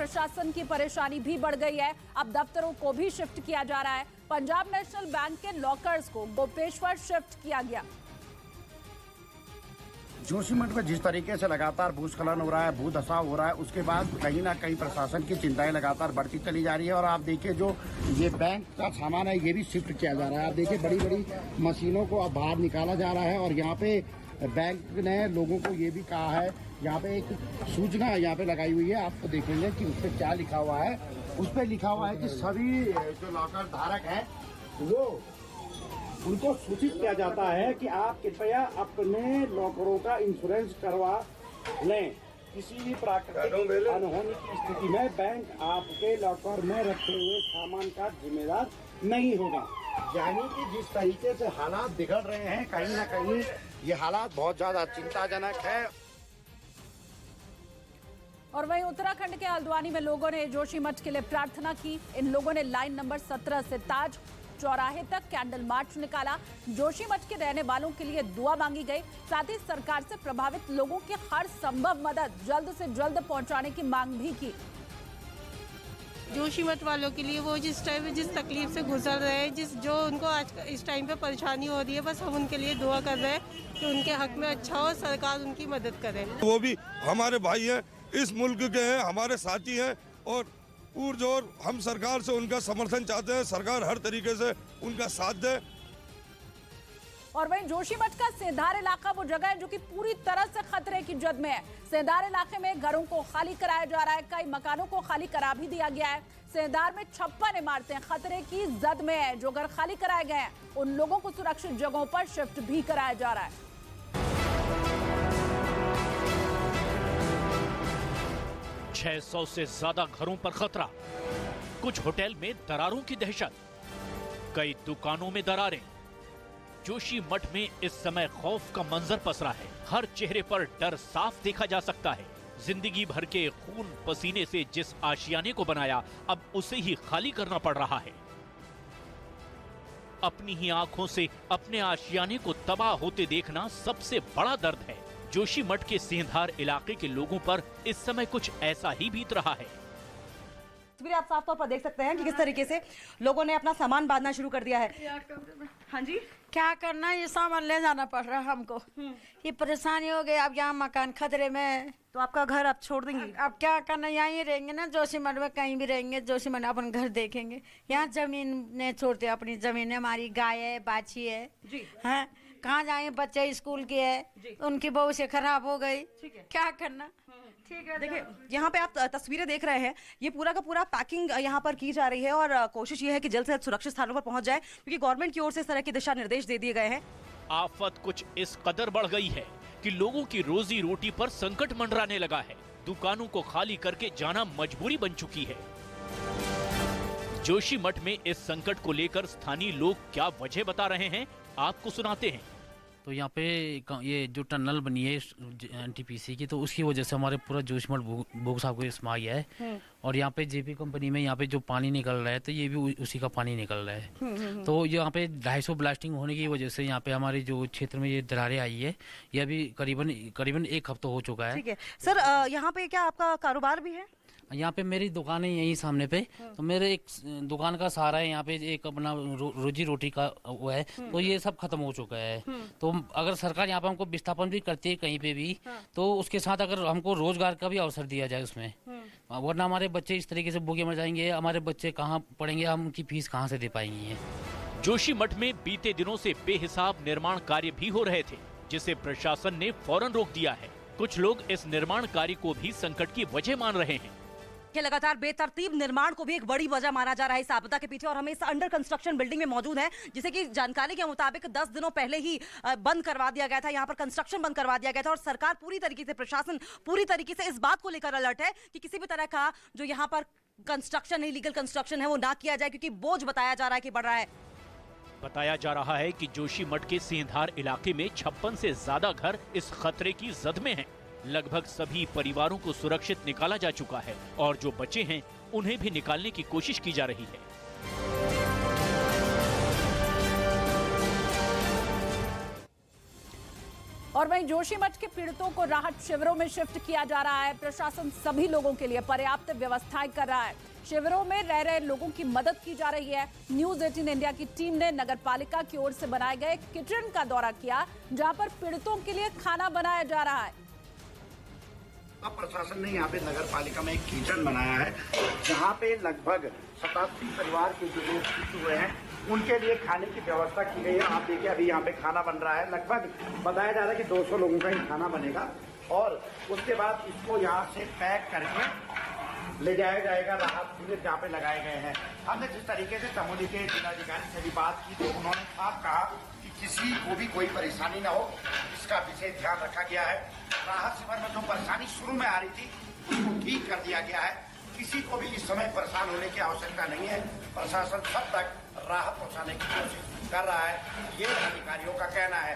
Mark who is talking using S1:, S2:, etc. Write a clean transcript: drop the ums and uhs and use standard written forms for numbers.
S1: प्रशासन की परेशानी भी बढ़ गई है। अब दफ्तरों को भी शिफ्ट किया जा रहा है। पंजाब नेशनल बैंक के लॉकर्स को गोपेश्वर शिफ्ट किया गया।
S2: जोशीमठ में जिस तरीके से लगातार भूस्खलन हो रहा है, भूधसाव हो रहा है, उसके बाद कहीं ना कहीं प्रशासन की चिंताएं लगातार बढ़ती चली जा रही है। और आप देखिए जो ये बैंक का सामान है ये भी शिफ्ट किया जा रहा है। आप देखिए बड़ी बड़ी मशीनों को अब बाहर निकाला जा रहा है। और यहाँ पे बैंक ने लोगों को ये भी कहा है, यहाँ पे एक सूचना यहाँ पे लगाई हुई है, आपको देखेंगे कि उस पर क्या लिखा हुआ है। उस पर लिखा हुआ है कि सभी जो लॉकर धारक हैं वो उनको सूचित किया जाता है कि आप कृपया अपने लॉकरों का इंश्योरेंस करवा लें। किसी भी प्राकृतिक अनहोनी की स्थिति में बैंक आपके लॉकर में रखे हुए सामान का जिम्मेदार नहीं होगा। यानी कि जिस तरीके से हालात बिगड़ रहे हैं, कहीं ना कहीं ये हालात बहुत ज्यादा चिंताजनक है।
S1: और वहीं उत्तराखंड के हल्द्वानी में लोगों ने जोशीमठ के लिए प्रार्थना की। इन लोगों ने लाइन नंबर 17 से ताज चौराहे तक कैंडल मार्च निकाला। जोशीमठ के रहने वालों के लिए दुआ मांगी गई। साथ ही सरकार से प्रभावित लोगों की हर संभव मदद जल्द से जल्द पहुंचाने की मांग भी की।
S3: जोशीमठ वालों के लिए वो जिस टाइम जिस तकलीफ से गुजर रहे हैं, जो उनको आज इस टाइम पे परेशानी हो रही है, बस हम उनके लिए दुआ कर रहे हैं कि उनके हक में अच्छा हो, सरकार उनकी मदद करे।
S4: वो भी हमारे भाई हैं, इस मुल्क के हैं, हमारे साथी हैं और पुरजोर हम सरकार से उनका समर्थन चाहते हैं। सरकार हर तरीके से उनका साथ दे।
S1: और वहीं जोशीमठ का सेंधार इलाका वो जगह है जो कि पूरी तरह से खतरे की जद में है। सेंधार इलाके में घरों को खाली कराया जा रहा है, कई मकानों को खाली करा भी दिया गया है। सेंधार में 56 इमारतें खतरे की जद में है। जो घर खाली कराए गए हैं उन लोगों को सुरक्षित जगहों पर शिफ्ट भी कराया जा रहा है।
S5: 600 से ज्यादा घरों पर खतरा, कुछ होटल में दरारों की दहशत, कई दुकानों में दरारें। जोशीमठ में इस समय खौफ का मंजर पसरा है। हर चेहरे पर डर साफ देखा जा सकता है। जिंदगी भर के खून पसीने से जिस आशियाने को बनाया, अब उसे ही खाली करना पड़ रहा है। अपनी ही आंखों से अपने आशियाने को तबाह होते देखना सबसे बड़ा दर्द है। जोशीमठ के सेंधार इलाके के लोगों पर इस समय कुछ ऐसा ही बीत रहा है।
S6: तस्वीरें आप साफ तौर पर देख सकते हैं कि किस तरीके से लोगों ने अपना सामान बांधना शुरू कर दिया है। हाँ जी,
S7: क्या करना, ये सामान ले जाना पड़ रहा है हमको। ये परेशानी हो गई। अब यहाँ मकान खतरे में,
S6: तो आपका घर आप छोड़ देंगे?
S7: अब क्या करना, यहीं रहेंगे ना, जोशीमठ में कहीं भी रहेंगे। जोशीमठ अपन घर देखेंगे। यहाँ जमीन ने छोड़ते, अपनी जमीन है, हमारी गाय है, बाछी है जी। हाँ, कहाँ जाएंगे, बच्चे स्कूल के है, उनकी बहू से खराब हो गई, क्या करना। ठीक है,
S6: देखिए यहाँ पे आप तस्वीरें देख रहे हैं, ये पूरा का पूरा पैकिंग यहाँ पर की जा रही है और कोशिश ये है कि जल्द से जल्द सुरक्षित स्थानों पर पहुंच जाए, क्योंकि गवर्नमेंट की ओर से इस तरह के दिशा निर्देश दे दिए गए हैं।
S5: आफत कुछ इस कदर बढ़ गई है कि लोगों की रोजी रोटी पर संकट मंडराने लगा है। दुकानों को खाली करके जाना मजबूरी बन चुकी है। जोशीमठ में इस संकट को लेकर स्थानीय लोग क्या वजह बता रहे हैं, आपको सुनाते हैं।
S8: तो यहाँ पे ये जो टनल बनी है एनटीपीसी की, तो उसकी वजह से हमारे पूरा जोशीमठ भूख साहब को इसमें आ गया है। और यहाँ पे जेपी कंपनी में यहाँ पे जो पानी निकल रहा है, तो ये भी उसी का पानी निकल रहा है। तो यहाँ पे 250 ब्लास्टिंग होने की वजह से यहाँ पे हमारे जो क्षेत्र में ये दरारें आई है, ये अभी करीबन 1 हफ्ता हो चुका है।
S6: ठीक है सर, यहाँ पे क्या आपका कारोबार भी है?
S8: यहाँ पे मेरी दुकान है यहीं सामने पे, तो मेरे एक दुकान का सहारा है। यहाँ पे एक अपना रोजी रोटी का वो है, तो ये सब खत्म हो चुका है। तो अगर सरकार यहाँ पे हमको विस्थापन भी करती है कहीं पे भी, तो उसके साथ अगर हमको रोजगार का भी अवसर दिया जाए उसमें, वरना हमारे बच्चे इस तरीके से भूखे मर जाएंगे। हमारे बच्चे कहाँ पढ़ेंगे, हम उनकी फीस कहाँ से दे पाएंगे।
S5: जोशीमठ में बीते दिनों से बेहिसाब निर्माण कार्य भी हो रहे थे, जिसे प्रशासन ने फौरन रोक दिया है। कुछ लोग इस निर्माण कार्य को भी संकट की वजह मान रहे हैं।
S6: लगातार बेतरतीब निर्माण को भी एक बड़ी वजह माना जा रहा है इस आपदा के पीछे। और हमें इस अंडर कंस्ट्रक्शन बिल्डिंग में मौजूद है, जिसे कि जानकारी के मुताबिक 10 दिनों पहले ही बंद करवा दिया गया था। यहाँ पर कंस्ट्रक्शन बंद करवा दिया गया था और सरकार पूरी तरीके से, प्रशासन पूरी तरीके से इस बात को लेकर अलर्ट है कि किसी भी तरह का जो यहाँ पर कंस्ट्रक्शन, इलीगल कंस्ट्रक्शन है, वो ना किया जाए, क्योंकि बोझ बताया जा रहा है कि बढ़ रहा है।
S5: बताया जा रहा है कि जोशीमठ के सेंधार इलाके में 56 से ज्यादा घर इस खतरे की जद में हैं। लगभग सभी परिवारों को सुरक्षित निकाला जा चुका है और जो बचे हैं उन्हें भी निकालने की कोशिश की जा रही है।
S1: और वहीं जोशीमठ के पीड़ितों को राहत शिविरों में शिफ्ट किया जा रहा है। प्रशासन सभी लोगों के लिए पर्याप्त व्यवस्थाएं कर रहा है। शिविरों में रह रहे लोगों की मदद की जा रही है। न्यूज 18 इंडिया की टीम ने नगर पालिका की ओर से बनाए गए किचन का दौरा किया, जहां पर पीड़ितों के लिए खाना बनाया जा रहा है।
S2: अब प्रशासन ने यहाँ पे नगर पालिका में एक किचन बनाया है, जहाँ पे लगभग 87 परिवार के जो लोग पीड़ित हुए हैं उनके लिए खाने की व्यवस्था की गई है। आप देखिए अभी यहाँ पे खाना बन रहा है। लगभग बताया जा रहा है कि 200 लोगों का ही खाना बनेगा और उसके बाद इसको यहाँ से पैक करके ले जाया जाएगा राहत शिविर जहाँ पे लगाए गए हैं। हमने जिस तरीके से चमोली के जिलाधिकारी से भी बात की तो उन्होंने साफ कहा कि किसी को भी कोई परेशानी न हो, इसका विशेष ध्यान रखा गया है। राहत शिविर में जो परेशानी शुरू में आ रही थी उसको ठीक कर दिया गया है। किसी को भी इस समय परेशान होने की आवश्यकता नहीं है। प्रशासन सब तक राहत पहुंचाने की कोशिश कर रहा है, ये अधिकारियों का कहना है।